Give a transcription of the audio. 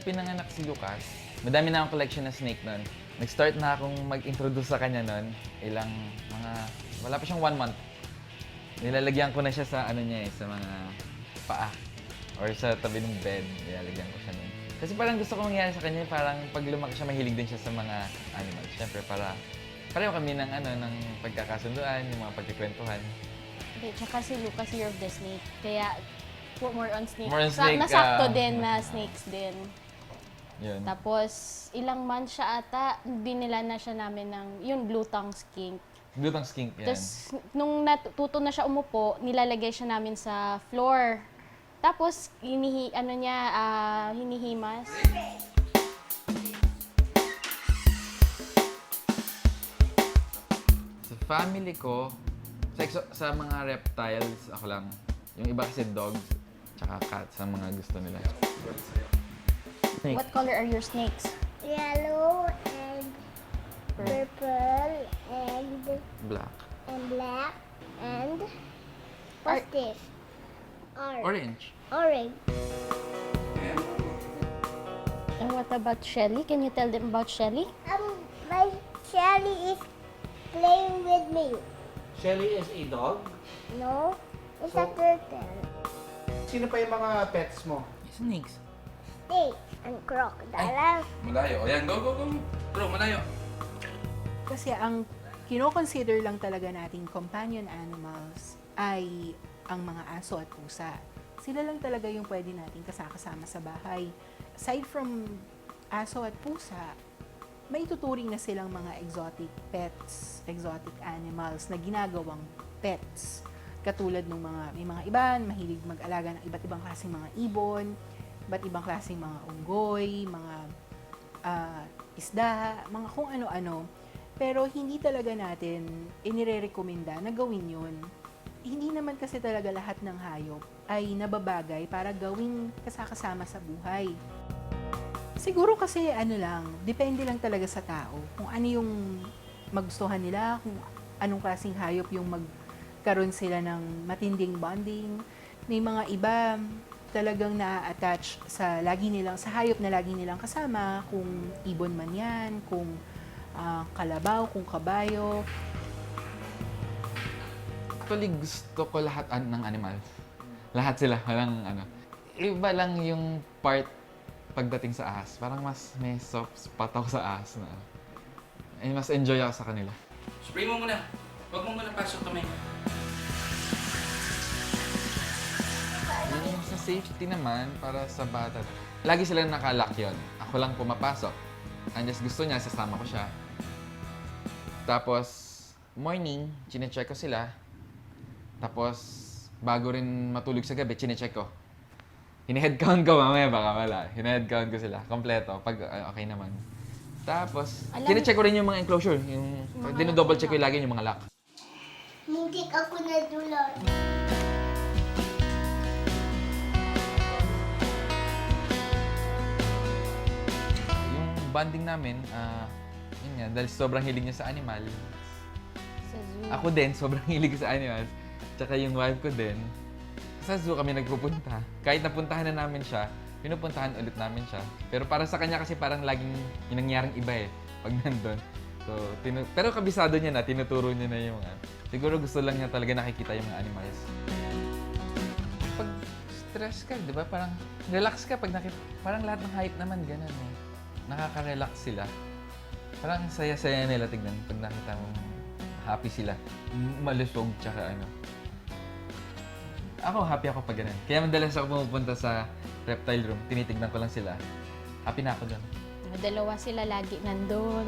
pinanganak si Lucas, madami na akong collection na snake nun. Nag-start na akong mag-introduce sa kanya nun. Wala pa siyang 1 month. Nilalagyan ko na siya sa sa mga paa. Or sa tabi ng bed, nilalagyan ko siya nun. Kasi parang gusto ko mangyari sa kanya, parang pag lumaki siya, mahilig din siya sa mga animals. Siyempre, pareho kami ng pagkakasunduan, yung mga pagkikwentuhan. Okay, tsaka si Lucas, year of the snake. Kaya, more on snake. More on snake, Nasakto din na snakes din. Yun. Tapos, ilang months siya ata, binila na siya namin ng, yung blue tongue skink. Blue tongue skink yan. Tapos, nung natuto na siya umupo, nilalagay siya namin sa floor. Tapos, hinihimas. Sa family ko, sa mga reptiles, ako lang. Yung iba kasi dogs, tsaka cats ang mga gusto nila. Snake. What color are your snakes? Yellow and purple and Black. black and what's this? Orange. Orange. And what about Shelly? Can you tell them about Shelly? My Shelly is playing with me. Shelly is a dog. No, it's a turtle. Sino pa yung mga pets mo? Snakes. Snake and crocodile. Malayo. O yan, go, go, go. Bro, malayo. Kasi ang kino-consider lang talaga nating companion animals ay ang mga aso at pusa. Sila lang talaga yung pwede nating kasama sa bahay. Aside from aso at pusa, may tuturing na silang mga exotic pets, exotic animals na ginagawang pets. Katulad ng may mga iba, mahilig mag-alaga ng iba't ibang klaseng mga ibon, iba't ibang klaseng mga unggoy, mga isda, mga kung ano-ano. Pero hindi talaga natin inire-recommenda na gawin yun. Hindi naman kasi talaga lahat ng hayop ay nababagay para gawing kasama sa buhay. Siguro kasi depende lang talaga sa tao. Kung ano yung magustuhan nila, kung anong klaseng hayop yung magkaroon sila ng matinding bonding. May mga iba talagang na-attach sa hayop na lagi nilang kasama, kung ibon man yan, kung kalabaw, kung kabayo. Actually, gusto ko lahat ng animals. Lahat sila, walang Iba lang yung part pagdating sa ahas. Parang mas may soft spot ako sa ahas na. Mas enjoy ako sa kanila. Spray mo muna. Huwag mo muna pasok kamay. Yung sa safety naman, para sa bata, lagi sila nakalock yun. Ako lang pumapasok. Unless gusto niya, sasama ko siya. Tapos, morning, chinecheck ko sila. Tapos, bago rin matulog sa gabi, chinecheck ko. Hine-head count ko mamaya, baka wala. Hine-head count ko sila, kompleto, pag okay naman. Tapos, chinecheck ko rin yung mga enclosure. Dino-double check ko lagi yung mga lock. Hindi ako nadulas. Yung bonding namin, yun nga, dahil sobrang hilig niya sa animal. Sa zoo. Ako din, sobrang hilig sa animals. Tsaka yung wife ko din. Sa zoo kami nagpupunta. Kahit napuntahan na namin siya, pinupuntahan ulit namin siya. Pero para sa kanya kasi parang laging yung nangyaring iba pag nandun. So, pero kabisado niya na, tinuturo niya na yung siguro gusto lang niya talaga nakikita yung mga animals. Pag stress ka, di ba? Parang relax ka pag parang lahat ng hype naman ganun Nakaka-relax sila. Parang saya-saya nila tignan pag nakita mo happy sila. Malusog, tsaka Ako, happy ako pag ganun. Kaya madalas ako pumupunta sa reptile room, tinitignan ko lang sila. Happy na ako doon. Dalawa sila lagi nandun.